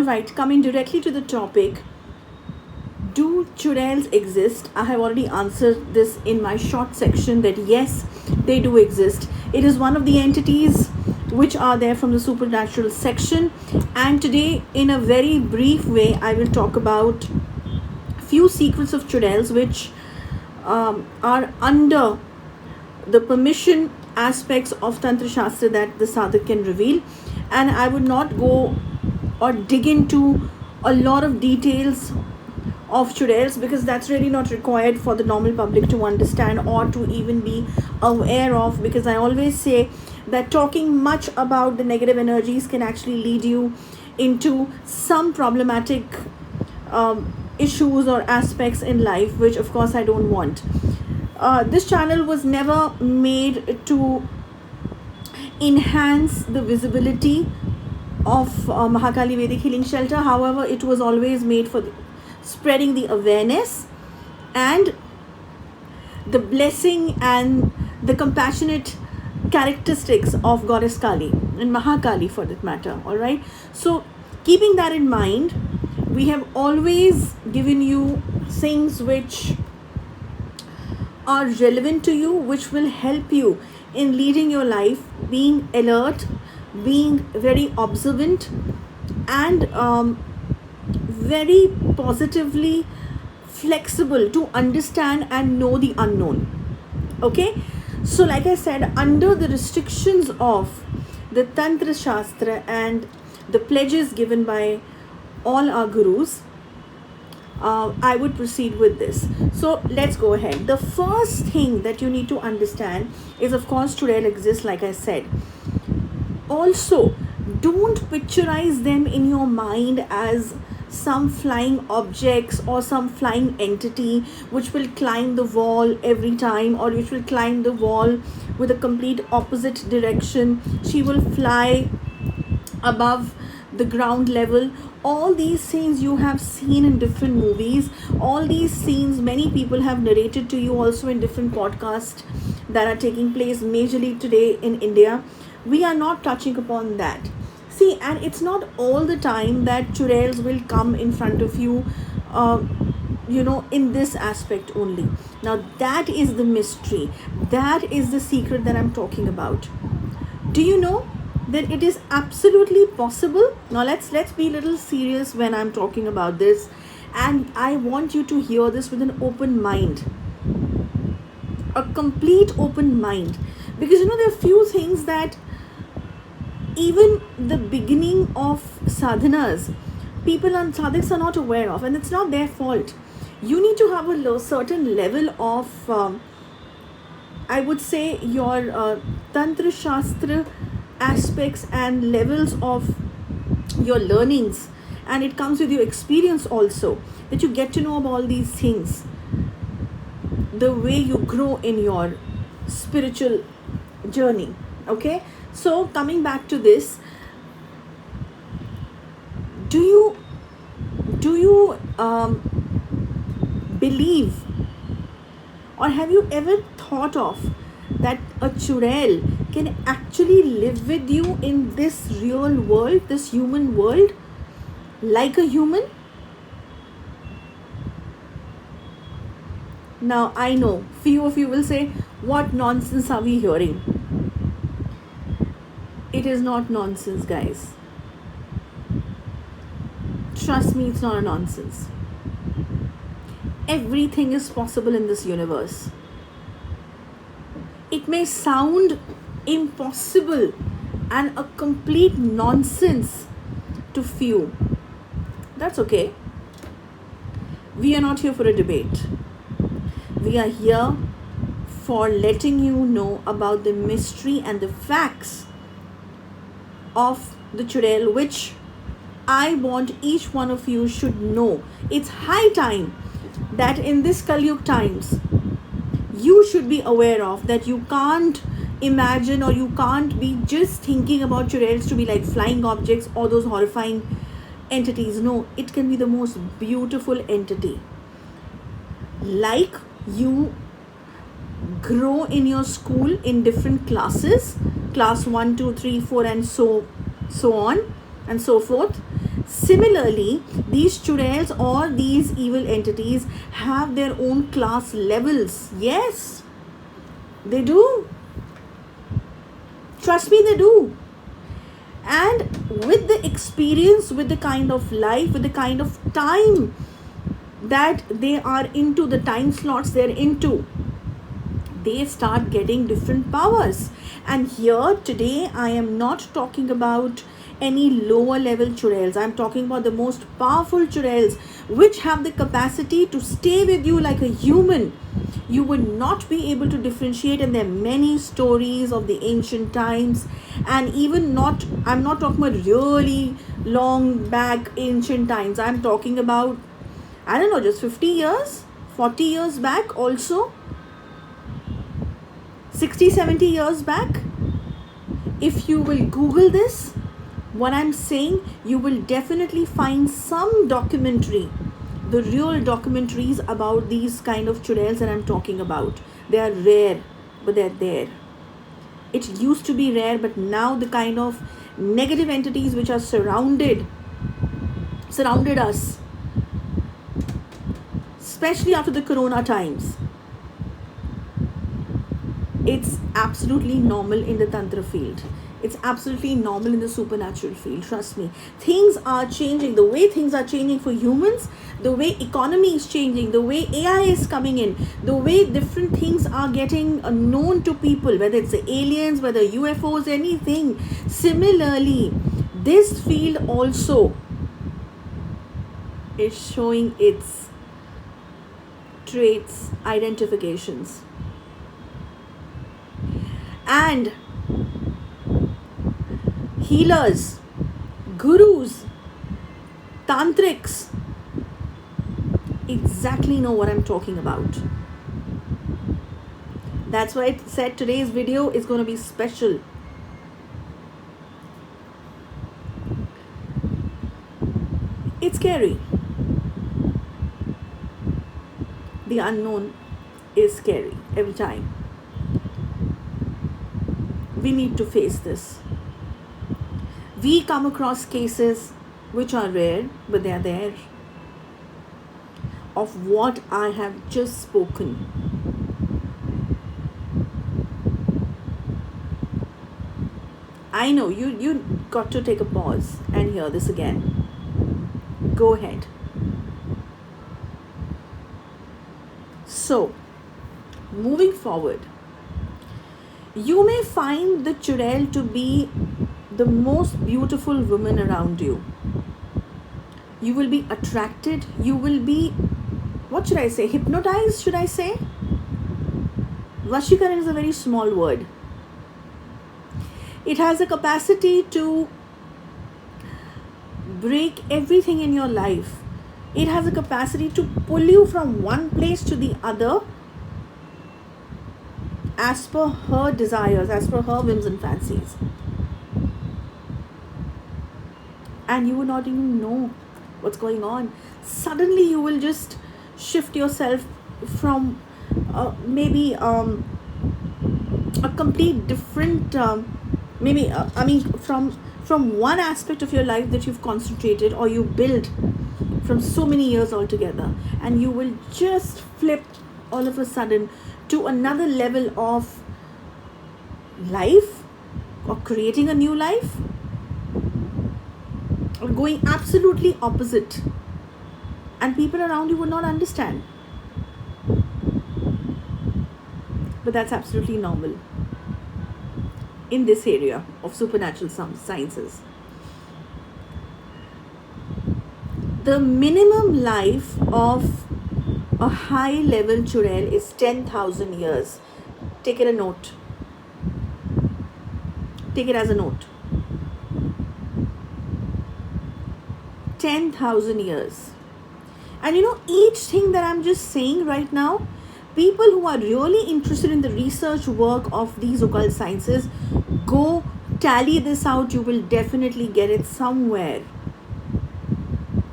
Alright, coming directly to the topic. Do Chudails exist? I have already answered this in my short section that yes, they do exist. It is one of the entities which are there from the supernatural section, and today in a very brief way I will talk about few secrets of Chudails which are under the permission aspects of Tantra Shastra that the sadhak can reveal, and I would not go or dig into a lot of details of Chudails because that's really not required for the normal public to understand or to even be aware of, because I always say that talking much about the negative energies can actually lead you into some problematic issues or aspects in life, which of course I don't want. This channel was never made to enhance the visibility of Mahakali Vedic Healing Shelter. However, it was always made for spreading the awareness and the blessing and the compassionate characteristics of Goddess Kali and Mahakali for that matter. Alright, so keeping that in mind, we have always given you things which are relevant to you, which will help you in leading your life, being alert, being very observant, and very positively flexible to understand and know the unknown. Okay, so like I said, under the restrictions of the Tantra Shastra and the pledges given by all our gurus, I would proceed with this. So let's go ahead. The first thing that you need to understand is, of course, Chudail exists, like I said. Also, don't picturize them in your mind as some flying objects or some flying entity which will climb the wall every time, or which will climb the wall with a complete opposite direction. She will fly above the ground level. All these things you have seen in different movies. All these scenes many people have narrated to you also in different podcasts that are taking place majorly today in India. We are not touching upon that. See, and it's not all the time that Chudails will come in front of you, in this aspect only. Now that is the mystery. That is the secret that I'm talking about. Do you know that it is absolutely possible? Now let's be a little serious when I'm talking about this, and I want you to hear this with an open mind, a complete open mind, because there are few things that even the beginning of sadhanas, people and sadhaks are not aware of, and it's not their fault. You need to have a certain level of I would say your Tantra Shastra aspects and levels of your learnings, and it comes with your experience also, that you get to know about all these things, the way you grow in your spiritual journey. Okay, so coming back to this, do you believe, or have you ever thought of that a Chudail can actually live with you in this real world, this human world, like a human? Now I know few of you will say, what nonsense are we hearing? It is not nonsense, guys. Trust me, it's not a nonsense. Everything is possible in this universe. It may sound impossible and a complete nonsense to few. That's okay. We are not here for a debate. We are here for letting you know about the mystery and the facts of the Chudail, which I want each one of you should know. It's high time that in this Kali Yuga times, you should be aware of that. You can't imagine, or you can't be just thinking about Chudails to be like flying objects or those horrifying entities. No, it can be the most beautiful entity. Like you grow in your school in different classes, class 1, 2, 3, 4, and so on and so forth. Similarly, these Chudails or these evil entities have their own class levels. Yes, they do. Trust me, they do. And with the experience, with the kind of life, with the kind of time that they are into, the time slots they're into, they start getting different powers. And here today I am not talking about any lower level Chudails. I'm talking about the most powerful Chudails, which have the capacity to stay with you like a human. You would not be able to differentiate, and there are many stories of the ancient times, and even not, I'm not talking about really long back ancient times. I'm talking about, I don't know, just 50 years, 40 years back also, 60, 70 years back. If you will Google this, what I'm saying, you will definitely find some documentary, the real documentaries about these kind of Chudails that I'm talking about. They are rare, but they're there. It used to be rare, but now the kind of negative entities which are surrounded us, especially after the corona times, it's absolutely normal in the Tantra field. It's absolutely normal in the supernatural field. Trust me. Things are changing. The way things are changing for humans, the way economy is changing, the way AI is coming in, the way different things are getting known to people, whether it's the aliens, whether UFOs, anything. Similarly, this field also is showing its traits, identifications. And healers, gurus, tantrics exactly know what I'm talking about. That's why I said today's video is going to be special. It's scary. The unknown is scary every time. We need to face this. We come across cases which are rare, but they are there, of what I have just spoken. I know you got to take a pause and hear this again. Go ahead. So, moving forward, you may find the Chudail to be the most beautiful woman around you. You will be attracted. You will be, what should I say, hypnotized, should I say? Vashikaran is a very small word. It has a capacity to break everything in your life. It has a capacity to pull you from one place to the other as per her desires, as per her whims and fancies. And you will not even know what's going on. Suddenly you will just shift yourself from maybe a complete different from one aspect of your life that you've concentrated or you built from so many years altogether, and you will just flip all of a sudden to another level of life, or creating a new life, or going absolutely opposite, and people around you will not understand. But that's absolutely normal in this area of supernatural sciences. The minimum life of a high level Chudail is 10,000 years. Take it a note. Take it as a note. 10,000 years. And each thing that I'm just saying right now, people who are really interested in the research work of these occult sciences, go tally this out. You will definitely get it somewhere.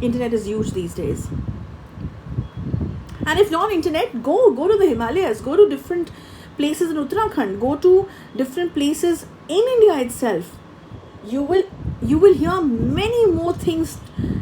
Internet is huge these days. And if not internet, go to the Himalayas, go to different places in Uttarakhand, go to different places in India itself. You will hear many more things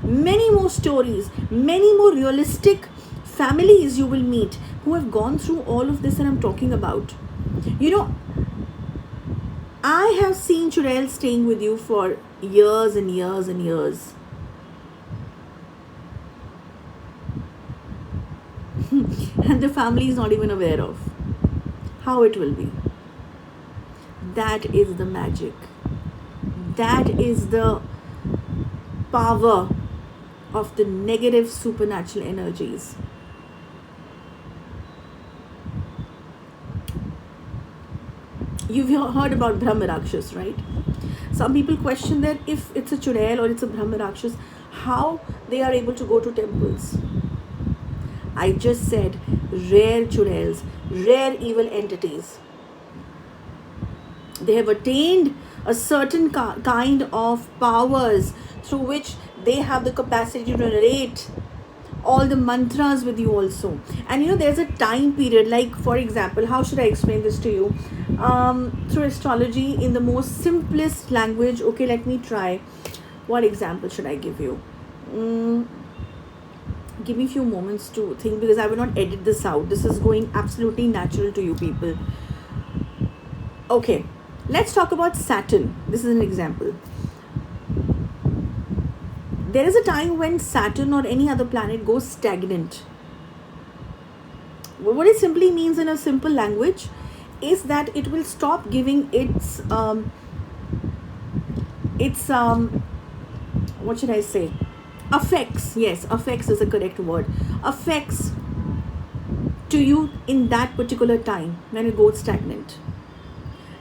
many more stories, many more realistic families you will meet who have gone through all of this that I'm talking about. You know, I have seen Chudail staying with you for years and years and years. And the family is not even aware of how it will be. That is the magic. That is the power of the negative supernatural energies. You've heard about Brahma Rakshas, right? Some people question that if it's a Chudail or it's a Brahma Rakshas, how they are able to go to temples. I just said rare Chudails, rare evil entities. They have attained a certain kind of powers through which they have the capacity to narrate all the mantras with you also. And you know, there's a time period, like for example, how should I explain this to you? Through astrology in the most simplest language. Okay, let me try. What example should I give you? Give me a few moments to think, because I will not edit this out. This is going absolutely natural to you people. Okay, let's talk about Saturn. This is an example. There is a time when Saturn or any other planet goes stagnant. What it simply means in a simple language is that it will stop giving its what should I say? Affects. Yes, affects is a correct word. Affects to you in that particular time when it goes stagnant.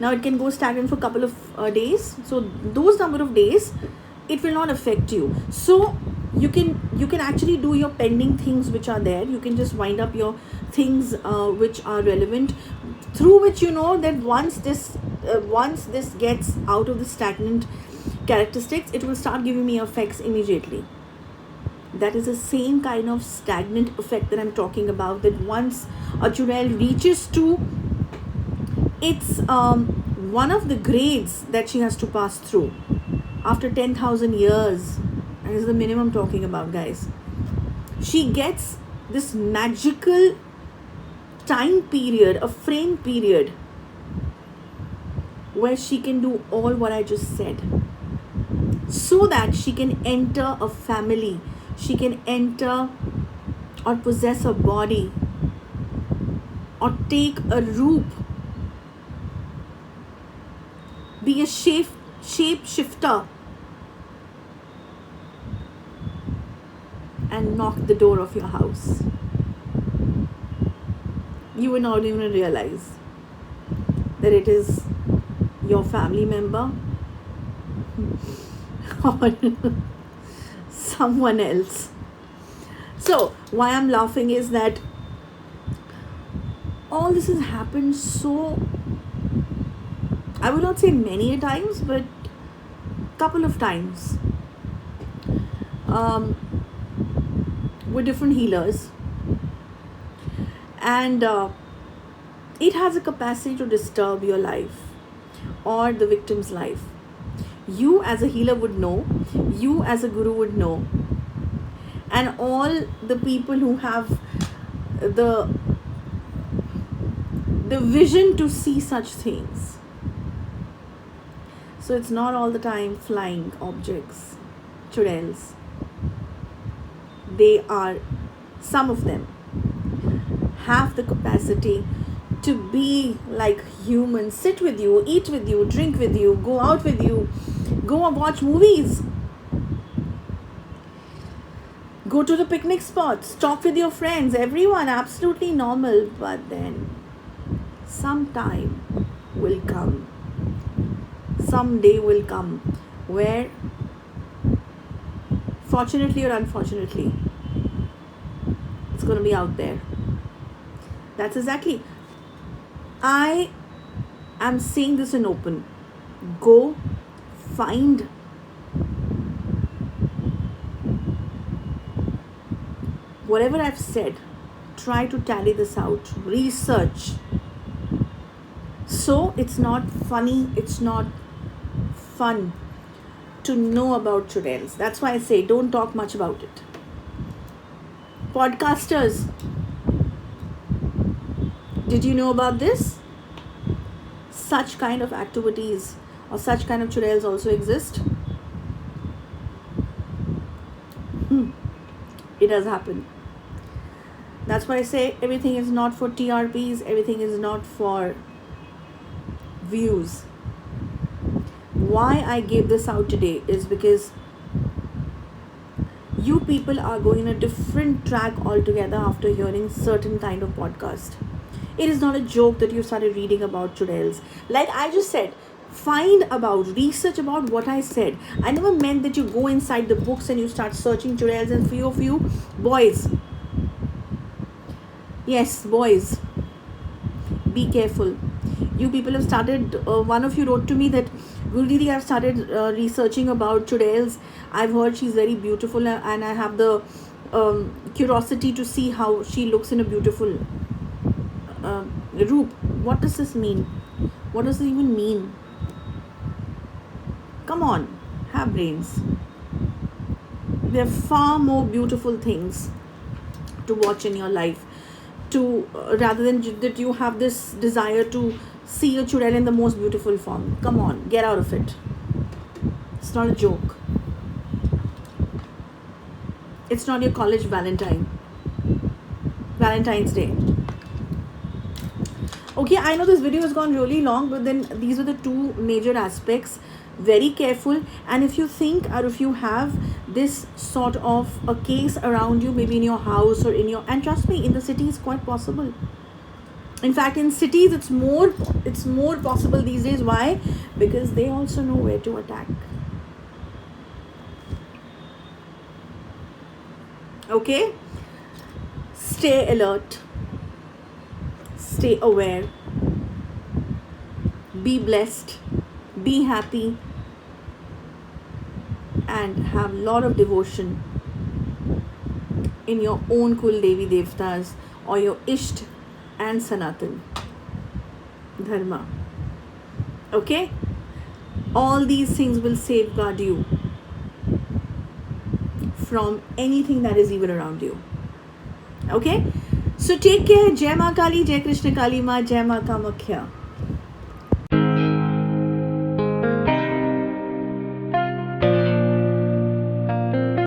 Now it can go stagnant for a couple of days. So those number of days, it will not affect you. So you can actually do your pending things which are there. You can just wind up your things which are relevant, through which you know that once this gets out of the stagnant characteristics, it will start giving me effects immediately. That is the same kind of stagnant effect that I'm talking about, that once a Chudail reaches to its one of the grades that she has to pass through after 10,000 years, and this is the minimum I'm talking about, guys, she gets this magical time period, a frame period, where she can do all what I just said, so that she can enter a family, she can enter or possess a body or take a roop, be a shape shifter, and knock the door of your house. You will not even realize that it is your family member or someone else. So why I'm laughing is that all this has happened so, I will not say many times, but couple of times with different healers, and it has a capacity to disturb your life or the victim's life. You as a healer would know, you as a guru would know, and all the people who have the vision to see such things. So it's not all the time flying objects, Chudails. They are, some of them have the capacity to be like humans, sit with you, eat with you, drink with you, go out with you, go and watch movies, go to the picnic spots, talk with your friends, everyone, absolutely normal. But then some time will come, some day will come where, fortunately or unfortunately, it's going to be out there. That's exactly, I am saying this in open. Go find whatever I've said. Try to tally this out. Research. So it's not funny, it's not fun. to know about Chudails. That's why I say don't talk much about it. Podcasters, did you know about this? Such kind of activities or such kind of Chudails also exist. It does happen. That's why I say everything is not for TRPs, everything is not for views. Why I gave this out today is because you people are going in a different track altogether after hearing certain kind of podcast. It is not a joke that you started reading about Chudails. Like I just said, research about what I said. I never meant that you go inside the books and you start searching Chudails. And few of you boys, yes, boys, be careful. You people have started, one of you wrote to me that Gurudidi, I've started researching about Chudails. I've heard she's very beautiful and I have the curiosity to see how she looks in a beautiful roop. What does this mean? What does it even mean? Come on, have brains. There are far more beautiful things to watch in your life, to rather than that you have this desire to see a Chudail in the most beautiful form. Come on, get out of it. It's not a joke. It's not your college Valentine's Day. Okay, I know this video has gone really long, but then these are the two major aspects. Very careful. And if you think or if you have this sort of a case around you, maybe in your house or in your, and trust me, in the city it's quite possible. In fact, in cities it's more possible these days. Why? Because they also know where to attack. Okay? Stay alert. Stay aware. Be blessed. Be happy. And have a lot of devotion in your own Kul Devi Devtas or your Isht and Sanatan Dharma. Okay? All these things will safeguard you from anything that is evil around you. Okay? So take care. Jai Ma Kali, Jai Krishna Kali Ma, Jai Ma Kamakhya.